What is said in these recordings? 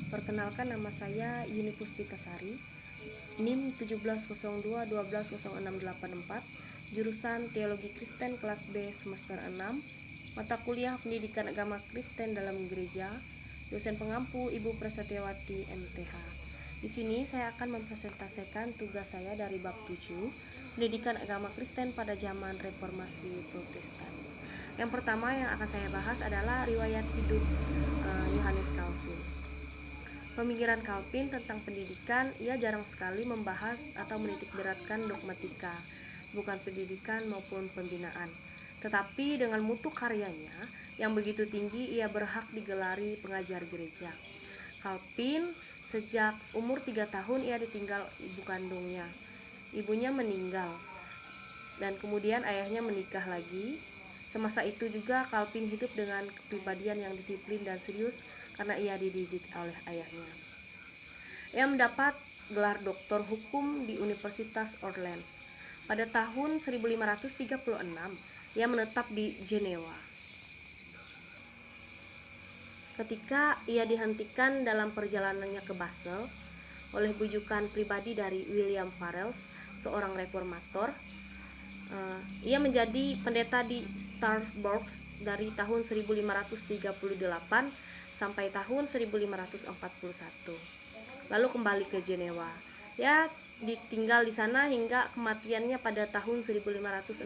Perkenalkan, nama saya Yuni Puspitasari, NIM 1702-120684, jurusan Teologi Kristen kelas B semester 6, mata kuliah Pendidikan Agama Kristen dalam Gereja, dosen pengampu Ibu Prasetyawati MTH. Di sini saya akan mempresentasikan tugas saya dari bab 7, Pendidikan Agama Kristen pada zaman Reformasi Protestan. Yang pertama yang akan saya bahas adalah riwayat hidup Yohanes Calvin. Pemikiran Calvin tentang pendidikan, ia jarang sekali membahas atau menitikberatkan dogmatika, bukan pendidikan maupun pembinaan. Tetapi dengan mutu karyanya yang begitu tinggi, ia berhak digelari pengajar gereja. Calvin sejak umur 3 tahun ia ditinggal ibu kandungnya. Ibunya meninggal dan kemudian ayahnya menikah lagi. Semasa itu juga Calvin hidup dengan kepribadian yang disiplin dan serius karena ia dididik oleh ayahnya. Ia mendapat gelar doktor hukum di Universitas Orleans. Pada tahun 1536, ia menetap di Jenewa. Ketika ia dihentikan dalam perjalanannya ke Basel oleh bujukan pribadi dari William Farels, seorang reformator, ia menjadi pendeta di Starbucks dari tahun 1538 sampai tahun 1541. Lalu kembali ke Jenewa. Ia ditinggal di sana hingga kematiannya pada tahun 1564.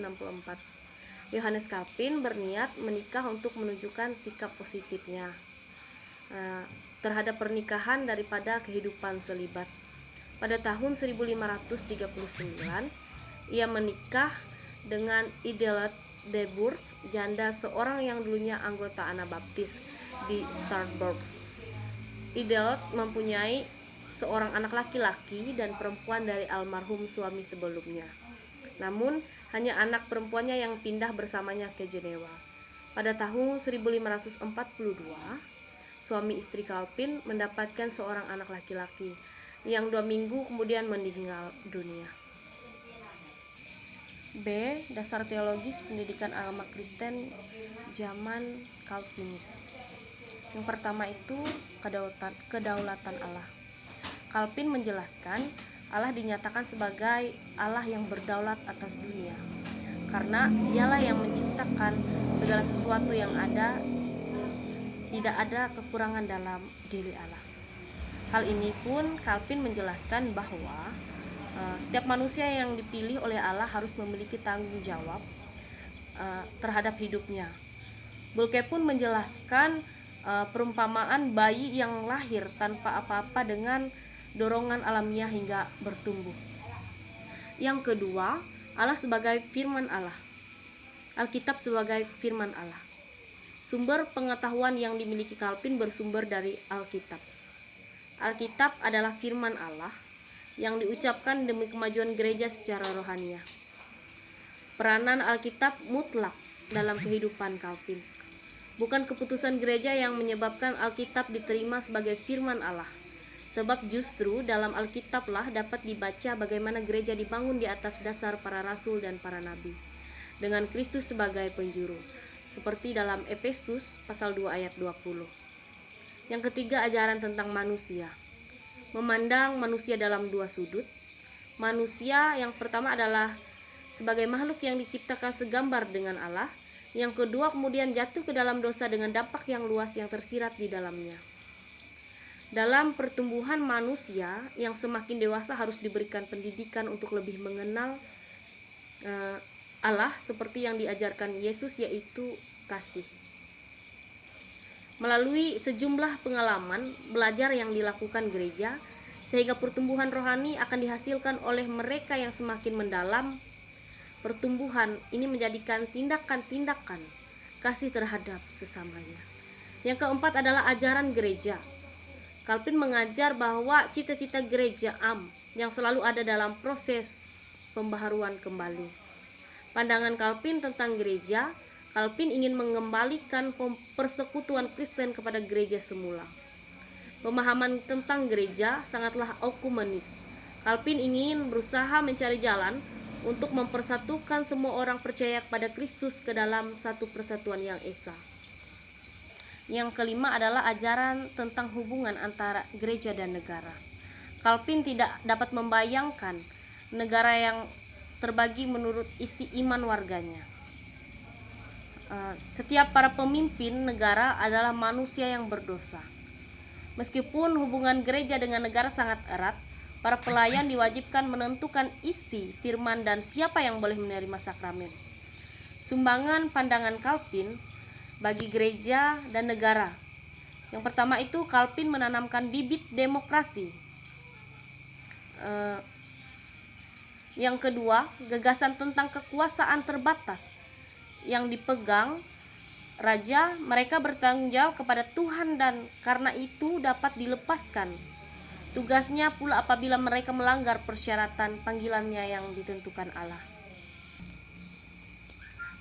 Yohanes Calvin berniat menikah untuk menunjukkan sikap positifnya terhadap pernikahan daripada kehidupan selibat. Pada tahun 1539, ia menikah dengan Idelot de Bourse, janda seorang yang dulunya anggota Anabaptis di Starbucks. Idelot mempunyai seorang anak laki-laki dan perempuan dari almarhum suami sebelumnya. Namun, hanya anak perempuannya yang pindah bersamanya ke Jenewa. Pada tahun 1542, suami istri Calvin mendapatkan seorang anak laki-laki yang 2 minggu kemudian meninggal dunia. B. Dasar teologis pendidikan agama Kristen zaman Calvinis. Yang pertama itu kedaulatan Allah. Calvin menjelaskan Allah dinyatakan sebagai Allah yang berdaulat atas dunia, karena dialah yang menciptakan segala sesuatu yang ada, tidak ada kekurangan dalam diri Allah. Hal ini pun Calvin menjelaskan bahwa setiap manusia yang dipilih oleh Allah harus memiliki tanggung jawab terhadap hidupnya. Bulke pun menjelaskan perumpamaan bayi yang lahir tanpa apa-apa dengan dorongan alamiah hingga bertumbuh. Yang kedua, Allah sebagai firman Allah. Alkitab sebagai firman Allah. Sumber pengetahuan yang dimiliki Calvin bersumber dari Alkitab. Alkitab adalah firman Allah yang diucapkan demi kemajuan gereja secara rohania. Peranan Alkitab mutlak dalam kehidupan Calvin. Bukan keputusan gereja yang menyebabkan Alkitab diterima sebagai firman Allah. Sebab justru dalam Alkitablah dapat dibaca bagaimana gereja dibangun di atas dasar para rasul dan para nabi, dengan Kristus sebagai penjuru, seperti dalam Efesus pasal 2 ayat 20. Yang ketiga, ajaran tentang manusia. Memandang manusia dalam 2 sudut. Manusia yang pertama adalah sebagai makhluk yang diciptakan segambar dengan Allah. Yang kedua kemudian jatuh ke dalam dosa dengan dampak yang luas yang tersirat di dalamnya. Dalam pertumbuhan manusia yang semakin dewasa harus diberikan pendidikan untuk lebih mengenal Allah seperti yang diajarkan Yesus, yaitu kasih. Melalui sejumlah pengalaman belajar yang dilakukan gereja, sehingga pertumbuhan rohani akan dihasilkan oleh mereka yang semakin mendalam. Pertumbuhan ini menjadikan tindakan-tindakan kasih terhadap sesamanya. Yang keempat adalah ajaran gereja. Calvin mengajar bahwa cita-cita gereja yang selalu ada dalam proses pembaharuan kembali. Pandangan Calvin tentang gereja, Calvin ingin mengembalikan persekutuan Kristen kepada gereja semula. Pemahaman tentang gereja sangatlah okumenis. Calvin ingin berusaha mencari jalan untuk mempersatukan semua orang percaya kepada Kristus ke dalam satu persatuan yang esa. Yang kelima adalah ajaran tentang hubungan antara gereja dan negara. Calvin tidak dapat membayangkan negara yang terbagi menurut isi iman warganya. Setiap para pemimpin negara adalah manusia yang berdosa. Meskipun hubungan gereja dengan negara sangat erat, para pelayan diwajibkan menentukan isi firman dan siapa yang boleh menerima sakramen. Sumbangan pandangan Calvin bagi gereja dan negara. Yang pertama itu, Calvin menanamkan bibit demokrasi. Yang kedua, gagasan tentang kekuasaan terbatas yang dipegang raja. Mereka bertanggung jawab kepada Tuhan dan karena itu dapat dilepaskan tugasnya pula apabila mereka melanggar persyaratan panggilannya yang ditentukan Allah.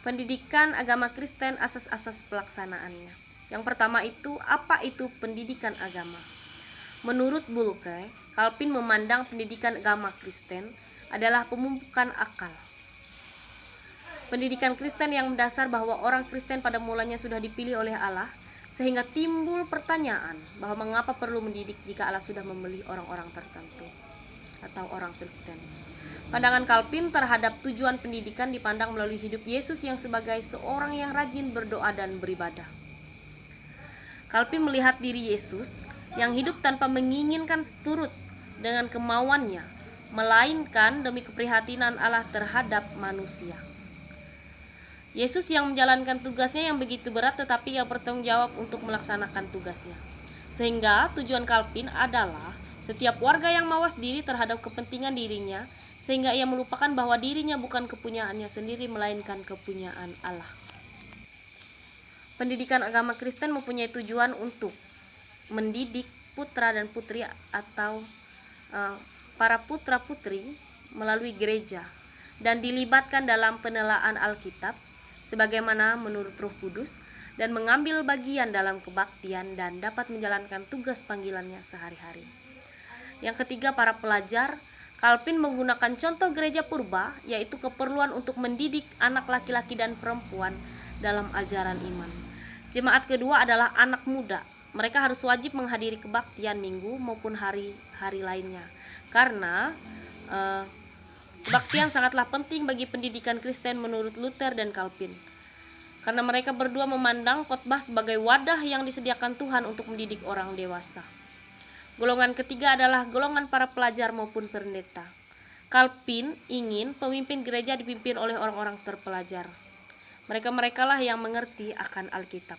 Pendidikan agama Kristen, asas-asas pelaksanaannya. Yang pertama itu, apa itu pendidikan agama? Menurut Bulke, Calvin memandang pendidikan agama Kristen adalah pemupukan akal. Pendidikan Kristen yang mendasar bahwa orang Kristen pada mulanya sudah dipilih oleh Allah, sehingga timbul pertanyaan bahwa mengapa perlu mendidik jika Allah sudah memilih orang-orang tertentu atau orang Kristen. Pandangan Calvin terhadap tujuan pendidikan dipandang melalui hidup Yesus yang sebagai seorang yang rajin berdoa dan beribadah. Calvin melihat diri Yesus yang hidup tanpa menginginkan seturut dengan kemauannya, melainkan demi keprihatinan Allah terhadap manusia. Yesus yang menjalankan tugasnya yang begitu berat, tetapi ia bertanggung jawab untuk melaksanakan tugasnya. Sehingga tujuan Calvin adalah setiap warga yang mawas diri terhadap kepentingan dirinya, sehingga ia melupakan bahwa dirinya bukan kepunyaannya sendiri, melainkan kepunyaan Allah. Pendidikan agama Kristen mempunyai tujuan untuk mendidik putra dan putri atau para putra-putri melalui gereja dan dilibatkan dalam penelaan Alkitab sebagaimana menurut Roh Kudus dan mengambil bagian dalam kebaktian dan dapat menjalankan tugas panggilannya sehari-hari. Yang ketiga, para pelajar. Calvin menggunakan contoh gereja purba, yaitu keperluan untuk mendidik anak laki-laki dan perempuan dalam ajaran iman. Jemaat kedua adalah anak muda. Mereka harus wajib menghadiri kebaktian minggu maupun hari-hari lainnya. Karena kebaktian sangatlah penting bagi pendidikan Kristen menurut Luther dan Calvin. Karena mereka berdua memandang khotbah sebagai wadah yang disediakan Tuhan untuk mendidik orang dewasa. Golongan ketiga adalah golongan para pelajar maupun pendeta. Calvin ingin pemimpin gereja dipimpin oleh orang-orang terpelajar. Mereka-merekalah yang mengerti akan Alkitab.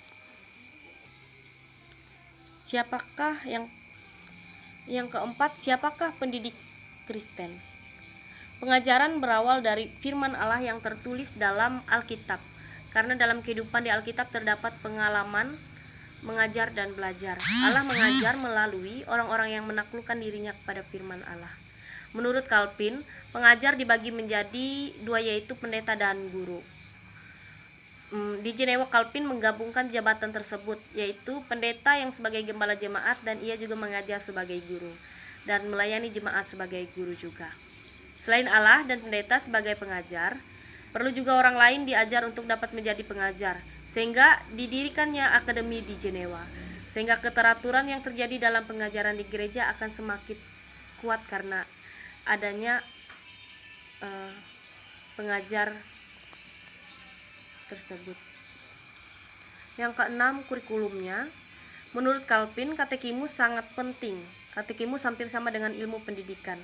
Siapakah yang keempat, siapakah pendidik Kristen? Pengajaran berawal dari firman Allah yang tertulis dalam Alkitab. Karena dalam kehidupan di Alkitab terdapat pengalaman mengajar dan belajar. Allah mengajar melalui orang-orang yang menaklukkan dirinya kepada firman Allah. Menurut Calvin, pengajar dibagi menjadi dua, yaitu pendeta dan guru. Di Jenewa, Calvin menggabungkan jabatan tersebut, yaitu pendeta yang sebagai gembala jemaat dan ia juga mengajar sebagai guru dan melayani jemaat sebagai guru juga. Selain Allah dan pendeta sebagai pengajar, perlu juga orang lain diajar untuk dapat menjadi pengajar, sehingga didirikannya akademi di Jenewa. Sehingga keteraturan yang terjadi dalam pengajaran di gereja akan semakin kuat karena adanya pengajar tersebut. Yang keenam, kurikulumnya. Menurut Calvin, katekimus sangat penting. Katekimus hampir sama dengan ilmu pendidikan.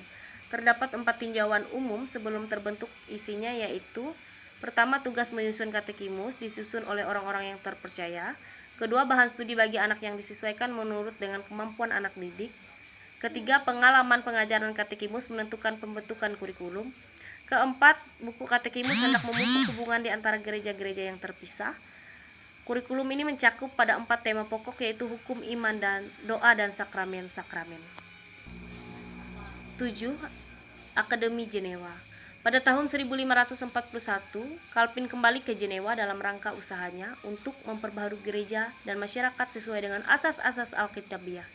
Terdapat 4 tinjauan umum sebelum terbentuk isinya, yaitu: pertama, tugas menyusun katekimus disusun oleh orang-orang yang terpercaya. Kedua, bahan studi bagi anak yang disesuaikan menurut dengan kemampuan anak didik. Ketiga, pengalaman pengajaran katekimus menentukan pembentukan kurikulum. Keempat, buku katekimus hendak memupuk hubungan di antara gereja-gereja yang terpisah. Kurikulum ini mencakup pada 4 tema pokok, yaitu hukum, iman, dan doa dan sakramen-sakramen. 7. Akademi Jenewa. Pada tahun 1541, Calvin kembali ke Jenewa dalam rangka usahanya untuk memperbaharui gereja dan masyarakat sesuai dengan asas-asas Alkitabiah.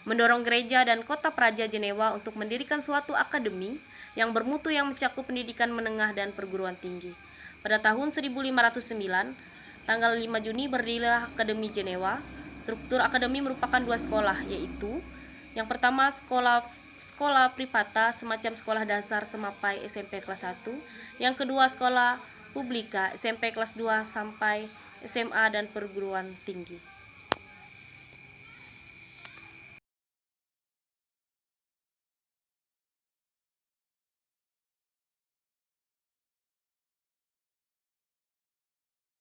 Mendorong gereja dan kota praja Jenewa untuk mendirikan suatu akademi yang bermutu yang mencakup pendidikan menengah dan perguruan tinggi. Pada tahun 1509, tanggal 5 Juni berdirilah Akademi Jenewa. Struktur akademi merupakan dua sekolah, yaitu yang pertama sekolah privata semacam sekolah dasar Semapai SMP kelas 1, yang kedua sekolah publika SMP kelas 2 sampai SMA dan perguruan tinggi.